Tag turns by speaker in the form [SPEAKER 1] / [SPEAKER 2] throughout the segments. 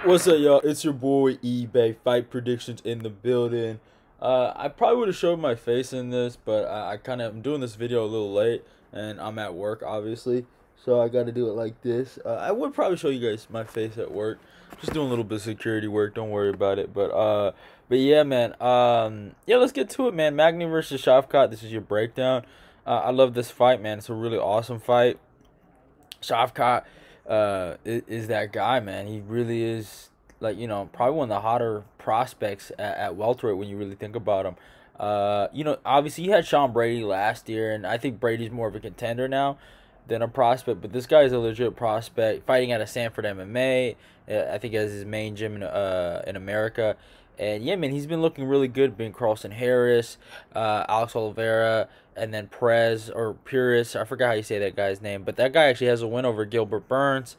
[SPEAKER 1] What's up, y'all? It's your boy eBay. Fight predictions in the building. I probably would have showed my face in this, but I kind of am doing this video a little late, and I'm at work, obviously, so I got to do it like this. I would probably show you guys my face at work. Just doing a little bit of security work. Don't worry about it. But yeah, man. Yeah, let's get to it, man. Magny versus Shavkat. This is your breakdown. I love this fight, man. It's a really awesome fight. Shavkat is that guy, man. He really is, like, probably one of the hotter prospects at welterweight when you really think about him. Obviously you had Sean Brady last year, and I think Brady's more of a contender now than a prospect, but this guy is a legit prospect, fighting out of Sanford MMA. I think he has his main gym in America. And yeah, man, he's been looking really good. Being Carlson Harris, Alex Oliveira, and then Perez or Puris. I forgot how you say that guy's name, but that guy actually has a win over Gilbert Burns.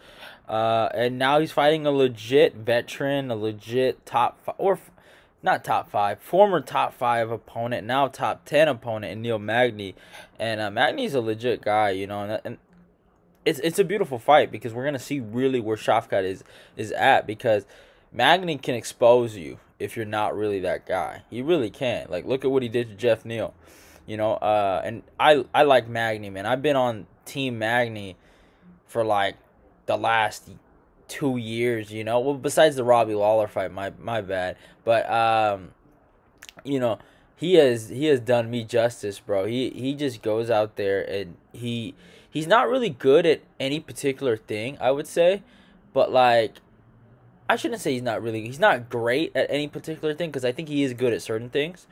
[SPEAKER 1] And now he's fighting a legit veteran, a legit not top five, former top five opponent, now top 10 opponent in Neil Magny. And Magny's a legit guy, and it's a beautiful fight because we're gonna see really where Shavkat is at, because Magny can expose you if you're not really that guy. He really can. Like, look at what he did to Jeff Neal. And I like Magny, man. I've been on Team Magny for like the last 2 years, Well, besides the Robbie Lawler fight, my bad. But he has done me justice, bro. He just goes out there and he's not really good at any particular thing, I would say. But like, I shouldn't say he's not great at any particular thing, because I think he is good at certain things.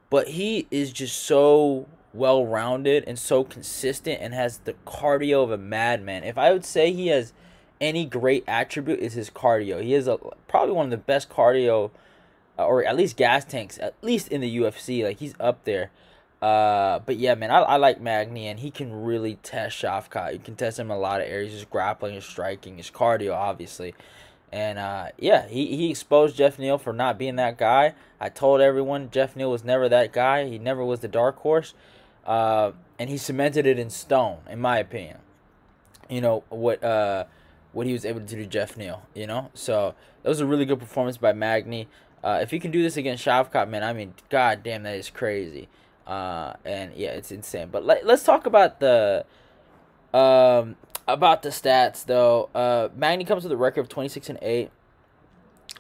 [SPEAKER 1] But he is just so well-rounded and so consistent and has the cardio of a madman. If I would say he has any great attribute, is his cardio. He has probably one of the best cardio, or at least gas tanks, at least in the UFC. Like, he's up there. But yeah, man, I like Magny, and he can really test Shavkat. You can test him in a lot of areas: his grappling, his striking, his cardio, obviously. And yeah, he exposed Jeff Neal for not being that guy. I told everyone Jeff Neal was never that guy. He never was the dark horse. And he cemented it in stone, in my opinion. What he was able to do to Jeff Neal, So that was a really good performance by Magny. If he can do this against Shavkat, man, I mean, god damn, that is crazy. And yeah, it's insane. But let's talk about the stats, though. Magny comes with a record of 26-8.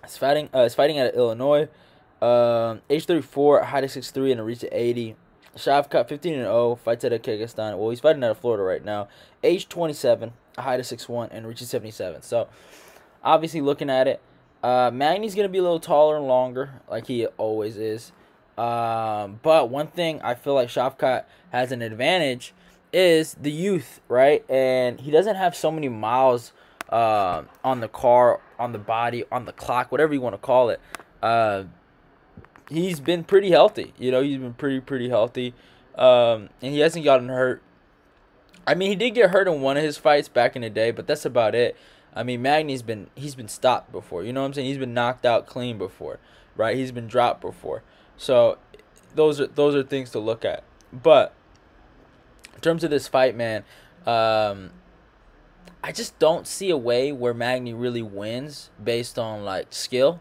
[SPEAKER 1] He's fighting out of Illinois. Age 34, height of 6'3", and a reach of 80. Shavkat 15-0, fights out of Kyrgyzstan. Well, he's fighting out of Florida right now. Age 27, a height of 6'1", and reach of 77. So, obviously, looking at it, Magny's gonna be a little taller and longer, like he always is. But one thing I feel like Shavkat has an advantage is the youth, right? And he doesn't have so many miles on the car, on the body, on the clock, whatever you want to call it. He's been pretty healthy. He's been pretty healthy. And he hasn't gotten hurt. I mean, he did get hurt in one of his fights back in the day, but that's about it. I mean, Magny's been stopped before. You know what I'm saying? He's been knocked out clean before, right? He's been dropped before. So those are things to look at. But in terms of this fight, man, I just don't see a way where Magny really wins based on like skill,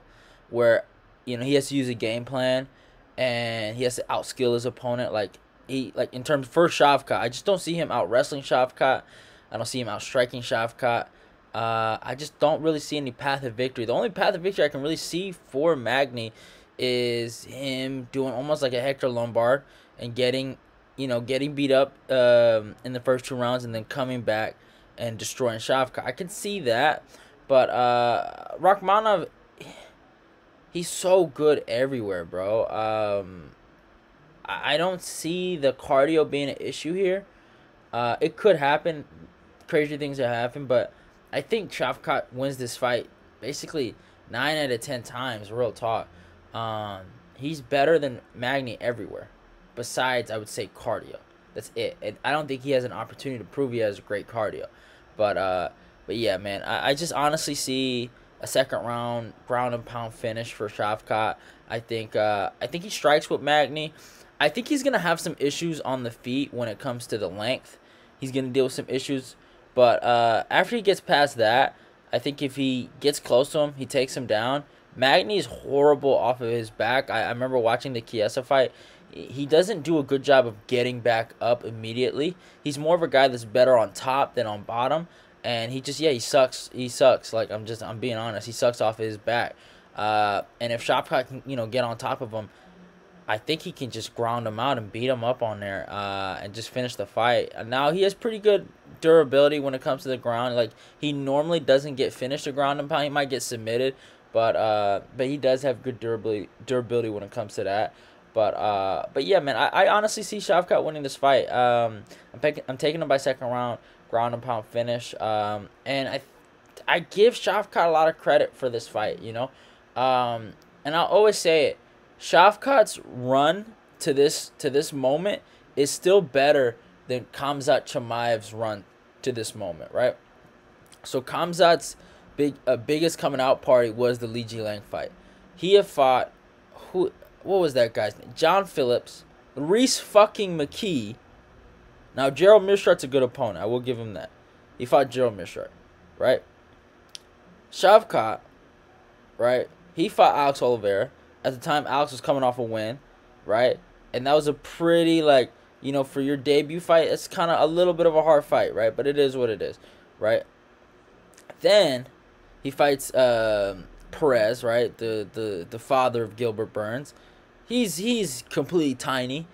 [SPEAKER 1] where he has to use a game plan and he has to outskill his opponent. Like in terms for Shavkat, I just don't see him out wrestling Shavkat. I don't see him out striking Shavkat. I just don't really see any path of victory. The only path of victory I can really see for Magny is him doing almost like a Hector Lombard and getting beat up in the first 2 rounds and then coming back and destroying Shavkat. I can see that, but Rakhmonov, he's so good everywhere, bro. I don't see the cardio being an issue here. It could happen. Crazy things have happened, but I think Shavkat wins this fight basically 9 out of 10 times, real talk. He's better than Magny everywhere, besides, I would say, cardio. That's it. And I don't think he has an opportunity to prove he has great cardio. But yeah, man, I just honestly see a second round ground and pound finish for Shavkat. I think he strikes with Magny. I think he's gonna have some issues on the feet when it comes to the length. He's gonna deal with some issues, but after he gets past that,
[SPEAKER 2] I think if he gets close to him, he takes him down. Magny's horrible off of his back. I remember watching the Chiesa fight. He doesn't do a good job of getting back up immediately. He's more of a guy that's better on top than on bottom. And he just, yeah, he sucks. He sucks. Like, I'm being honest. He sucks off of his back. And if Shavkat can, get on top of him, I think he can just ground him out and beat him up on there, and just finish the fight. Now he has pretty good durability when it comes to the ground. Like, he normally doesn't get finished to ground and pound. He might get submitted, but he does have good durability when it comes to that. But yeah, man, I honestly see Shavkat winning this fight. I'm taking him by second round, ground and pound finish. And I give Shavkat a lot of credit for this fight. And I'll always say it. Shavkat's run to this moment is still better than Khamzat Chimaev's run to this moment, right? So Khamzat's biggest coming out party was the Li Jilang fight. He had fought what was that guy's name? John Phillips, Reese fucking McKee. Now Gerald Mishrat's a good opponent. I will give him that. He fought Gerald Mishrat, right? Shavkat, right? He fought Alex Oliveira. At the time, Alex was coming off a win, right? And that was a pretty, like, for your debut fight, it's kind of a little bit of a hard fight, right? But it is what it is, right? Then he fights Perez, right? The father of Gilbert Burns. He's completely tiny,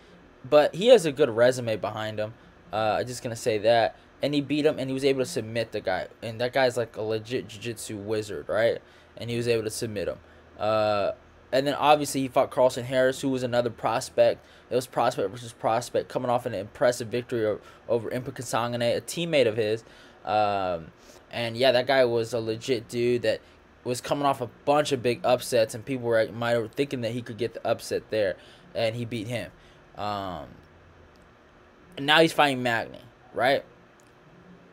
[SPEAKER 2] but he has a good resume behind him. I'm just gonna say that. And he beat him, and he was able to submit the guy. And that guy's like a legit jiu-jitsu wizard, right? And he was able to submit him. And then obviously he fought Carlson Harris, who was another prospect. It was prospect versus prospect, coming off an impressive victory over Impa Kasangane, a teammate of his. And yeah, that guy was a legit dude that was coming off a bunch of big upsets, and people might have thinking that he could get the upset there, and he beat him. And now he's fighting Magny, right?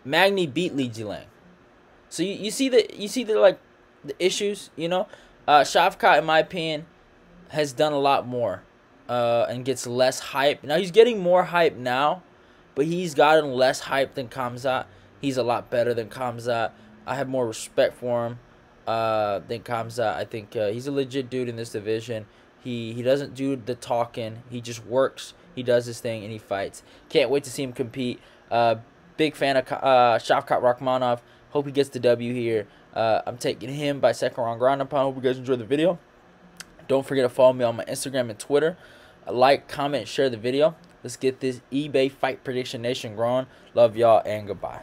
[SPEAKER 2] Magny beat Li Jilang. So you see the like the issues, Shavkat, in my opinion, has done a lot more, and gets less hype. Now he's getting more hype now, but he's gotten less hype than Khamzat. He's a lot better than Khamzat. I have more respect for him than Khamzat. I think he's a legit dude in this division. He doesn't do the talking. He just works. He does his thing, and he fights. Can't wait to see him compete. Big fan of Shavkat Rakhmonov. Hope he gets the W here. I'm taking him by second round ground and pound. Hope you guys enjoyed the video. Don't forget to follow me on my Instagram and Twitter. Like, comment, share the video. Let's get this eBay Fight Prediction Nation growing. Love y'all, and goodbye.